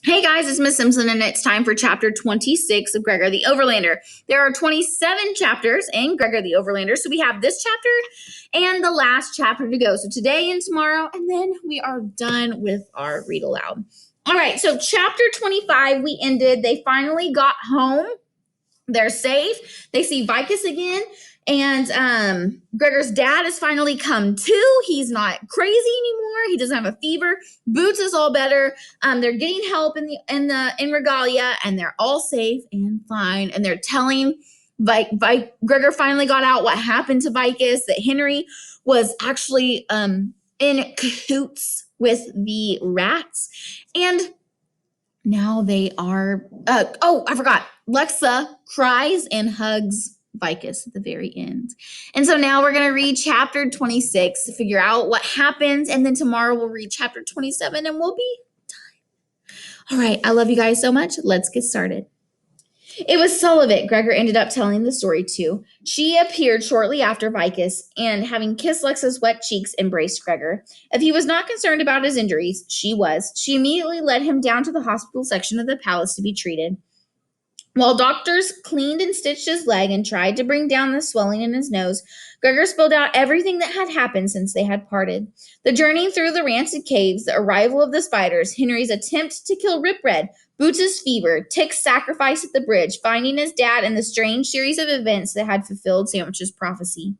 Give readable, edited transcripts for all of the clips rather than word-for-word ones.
Hey guys, it's Miss Simpson, and it's time for chapter 26 of Gregor the Overlander. There are 27 chapters in Gregor the Overlander, so we have this chapter and the last chapter to go. So today and tomorrow, and then we are done with our read aloud. All right, so chapter 25, we ended. They finally got home. They're safe. They see Vicus again. And Gregor's dad has finally come to. He's not crazy anymore. He doesn't have a fever. Boots is all better. They're getting help in Regalia, and they're all safe and fine. And they're telling Gregor finally got out what happened to Vicus, that Henry was actually in cahoots with the rats. And now they are, I forgot. Lexa cries and hugs Vicus at the very end. And so now we're going to read chapter 26 to figure out what happens. And then tomorrow we'll read chapter 27 and we'll be done. All right. I love you guys so much. Let's get started. It was Sullivan Gregor ended up telling the story to. She appeared shortly after Vicus and, having kissed Lexa's wet cheeks, embraced Gregor. If he was not concerned about his injuries, she was. She immediately led him down to the hospital section of the palace to be treated. While doctors cleaned and stitched his leg and tried to bring down the swelling in his nose, Gregor spilled out everything that had happened since they had parted. The journey through the rancid caves, the arrival of the spiders, Henry's attempt to kill Rip Red, Boots' fever, Tick's sacrifice at the bridge, finding his dad, and the strange series of events that had fulfilled Sandwich's prophecy.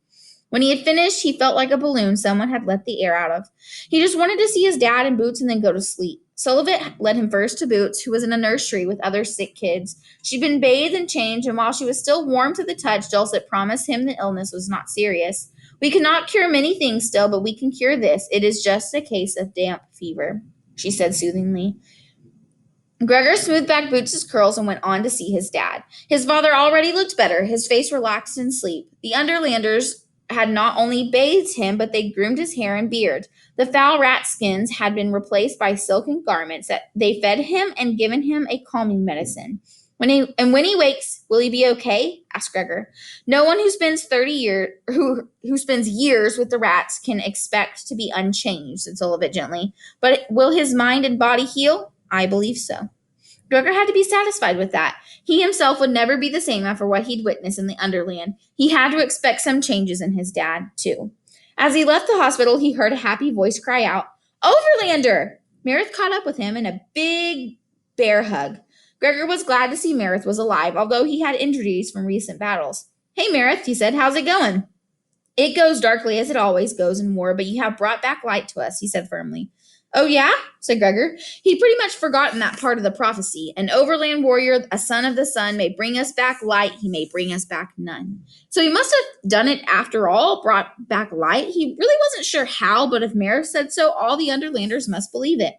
When he had finished, he felt like a balloon someone had let the air out of. He just wanted to see his dad and Boots and then go to sleep. Sullivan led him first to Boots, who was in a nursery with other sick kids. She'd been bathed and changed, and while she was still warm to the touch, Dulcet promised him the illness was not serious. "We cannot cure many things still, but we can cure this. It is just a case of damp fever," she said soothingly. Gregor smoothed back Boots' curls and went on to see his dad. His father already looked better, his face relaxed in sleep. The Underlanders had not only bathed him, but they groomed his hair and beard. The foul rat skins had been replaced by silken garments. That they fed him and given him a calming medicine. When he wakes, will he be okay?" asked Gregor. "No one who spends who spends years with the rats can expect to be unchanged," said Sullivan gently. "But will his mind and body heal? I believe so." Gregor had to be satisfied with that. He himself would never be the same after what he'd witnessed in the Underland. He had to expect some changes in his dad, too. As he left the hospital, he heard a happy voice cry out, "Overlander!" Meredith caught up with him in a big bear hug. Gregor was glad to see Meredith was alive, although he had injuries from recent battles. "Hey, Meredith," he said, "how's it going?" "It goes darkly as it always goes in war, but you have brought back light to us," he said firmly. "Oh, yeah?" said Gregor. He'd pretty much forgotten that part of the prophecy. "An overland warrior, a son of the sun, may bring us back light, he may bring us back none." So he must have done it after all, brought back light. He really wasn't sure how, but if Meredith said so, all the Underlanders must believe it.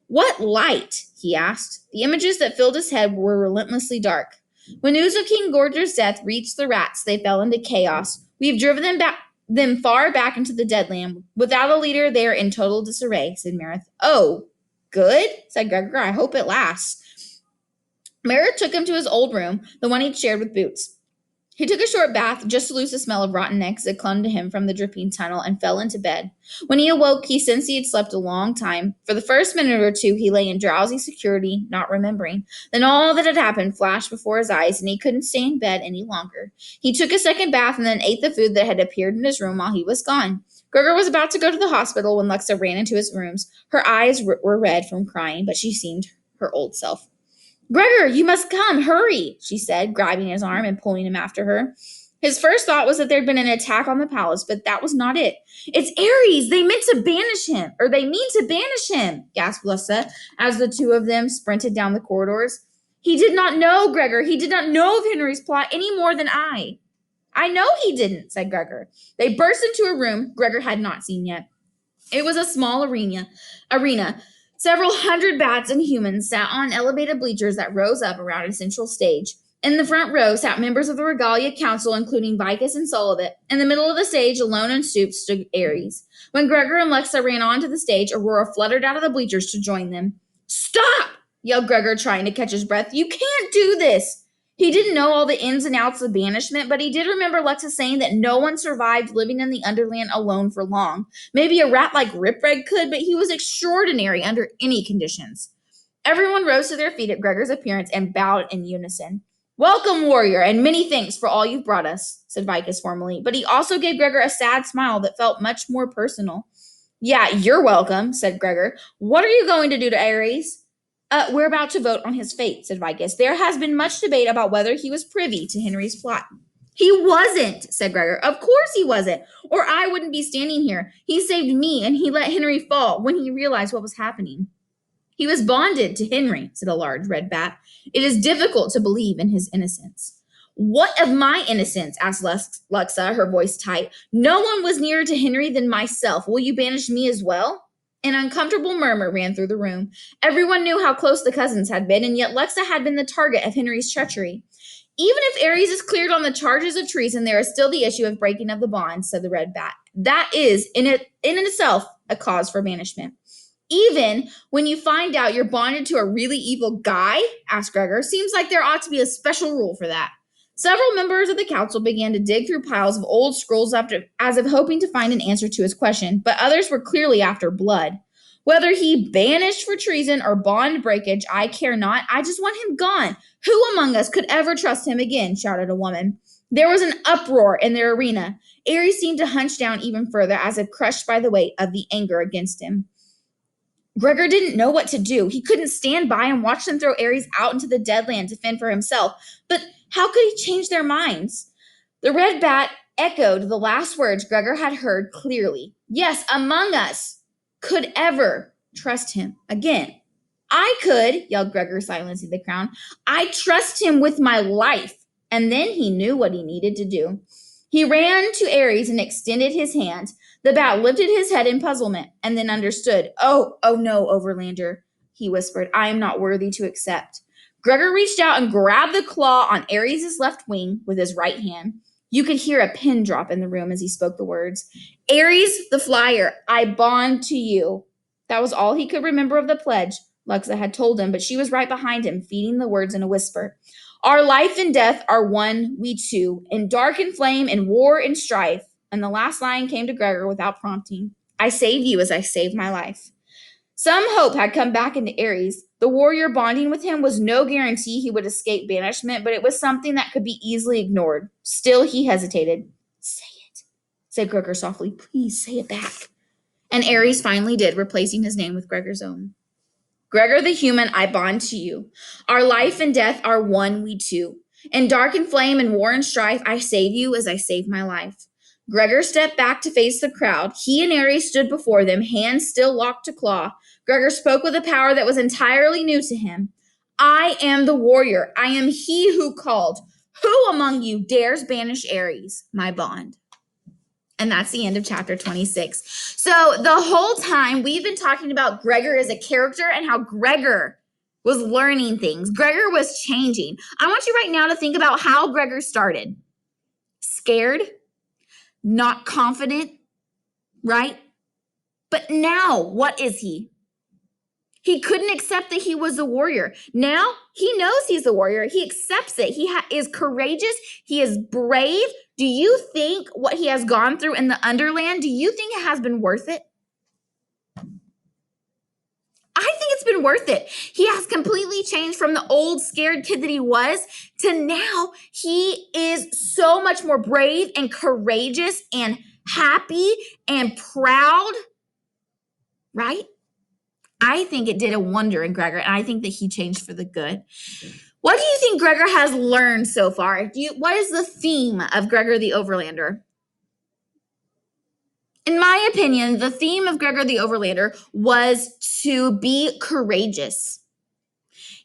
"What light?" he asked. The images that filled his head were relentlessly dark. "When news of King Gorger's death reached the rats, they fell into chaos. We have driven them far back into the Deadland. Without a leader, they are in total disarray," said Meredith. "Oh, good," said Gregor. "I hope it lasts." Meredith took him to his old room, the one he'd shared with Boots. He took a short bath just to lose the smell of rotten eggs that clung to him from the dripping tunnel and fell into bed. When he awoke, he sensed he had slept a long time. For the first minute or two, he lay in drowsy security, not remembering. Then all that had happened flashed before his eyes, and he couldn't stay in bed any longer. He took a second bath and then ate the food that had appeared in his room while he was gone. Gregor was about to go to the hospital when Lexa ran into his rooms. Her eyes were red from crying, but she seemed her old self. "Gregor, you must come. Hurry," she said, grabbing his arm and pulling him after her. His first thought was that there'd been an attack on the palace, but that was not it. "It's Ares! They mean to banish him, gasped Lexa as the two of them sprinted down the corridors. "He did not know, Gregor. He did not know of Henry's plot any more than I." "I know he didn't," said Gregor. They burst into a room Gregor had not seen yet. It was a small arena. Several hundred bats and humans sat on elevated bleachers that rose up around a central stage. In the front row sat members of the Regalia Council, including Vicus and Sullivan. In the middle of the stage, alone and stooped, stood Ares. When Gregor and Lexa ran onto the stage, Aurora fluttered out of the bleachers to join them. "Stop!" yelled Gregor, trying to catch his breath. "You can't do this!" He didn't know all the ins and outs of banishment, but he did remember Lexa saying that no one survived living in the Underland alone for long. Maybe a rat like Rip Red could, but he was extraordinary under any conditions. Everyone rose to their feet at Gregor's appearance and bowed in unison. Welcome, warrior, and many thanks for all you've brought us, said Vicus formally, but he also gave Gregor a sad smile that felt much more personal. Yeah, you're welcome, said Gregor. What are you going to do to Ares? We're about to vote on his fate, said Vicus. There has been much debate about whether he was privy to Henry's plot. He wasn't, said Gregor. Of course he wasn't, or I wouldn't be standing here. He saved me, and he let Henry fall when he realized what was happening. He was bonded to Henry, said a large red bat. It is difficult to believe in his innocence. What of my innocence? Asked Luxa, her voice tight. No one was nearer to Henry than myself. Will you banish me as well? An uncomfortable murmur ran through the room. Everyone knew how close the cousins had been, and yet Luxa had been the target of Henry's treachery. Even if Ares is cleared on the charges of treason, there is still the issue of breaking of the bond, said the red bat. That is, in itself, a cause for banishment. Even when you find out you're bonded to a really evil guy, asked Gregor, seems like there ought to be a special rule for that. Several members of the council began to dig through piles of old scrolls as if hoping to find an answer to his question, but others were clearly after blood. Whether he banished for treason or bond breakage, I care not. I just want him gone. Who among us could ever trust him again? Shouted a woman. There was an uproar in their arena. Ares seemed to hunch down even further, as if crushed by the weight of the anger against him. Gregor didn't know what to do. He couldn't stand by and watch them throw Ares out into the deadland to fend for himself. But how could he change their minds? The red bat echoed the last words Gregor had heard clearly. Yes, among us could ever trust him again. I could, yelled Gregor, silencing the crowd. I trust him with my life. And then he knew what he needed to do. He ran to Ares and extended his hand. The bat lifted his head in puzzlement and then understood. Oh no, Overlander, he whispered. I am not worthy to accept. Gregor reached out and grabbed the claw on Ares' left wing with his right hand. You could hear a pin drop in the room as he spoke the words. Ares, the flyer, I bond to you. That was all he could remember of the pledge Luxa had told him, but she was right behind him, feeding the words in a whisper. Our life and death are one, we two, in dark and flame, in war and strife. And the last line came to Gregor without prompting. I save you as I save my life. Some hope had come back into Ares. The warrior bonding with him was no guarantee he would escape banishment, but it was something that could be easily ignored. Still, he hesitated. Say it, said Gregor softly. Please say it back. And Ares finally did, replacing his name with Gregor's own. Gregor the human, I bond to you. Our life and death are one, we two. In dark and flame and war and strife, I save you as I save my life. Gregor stepped back to face the crowd. He and Ares stood before them, hands still locked to claw. Gregor spoke with a power that was entirely new to him. I am the warrior. I am he who called. Who among you dares banish Ares, my bond? And that's the end of chapter 26. So the whole time we've been talking about Gregor as a character and how Gregor was learning things. Gregor was changing. I want you right now to think about how Gregor started. Scared, not confident, right? But now, what is he? He couldn't accept that he was a warrior. Now, he knows he's a warrior. He accepts it. He is courageous. He is brave. Do you think what he has gone through in the Underland, do you think it has been worth it? I think it's been worth it. He has completely changed from the old scared kid that he was to now he is so much more brave and courageous and happy and proud, right? I think it did a wonder in Gregor, and I think that he changed for the good. What do you think Gregor has learned so far? What is the theme of Gregor the Overlander? In my opinion, the theme of Gregor the Overlander was to be courageous.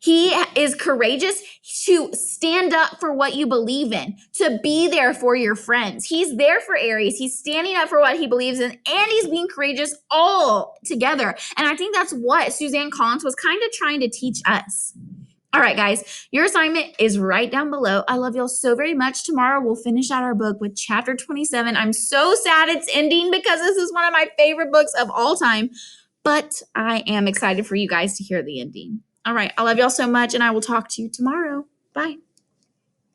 He is courageous to stand up for what you believe in, to be there for your friends. He's there for Ares. He's standing up for what he believes in, and he's being courageous all together. And I think that's what Suzanne Collins was kind of trying to teach us. All right, guys, your assignment is right down below. I love y'all so very much. Tomorrow we'll finish out our book with chapter 27. I'm so sad it's ending because this is one of my favorite books of all time, but I am excited for you guys to hear the ending. All right, I love y'all so much, and I will talk to you tomorrow. Bye.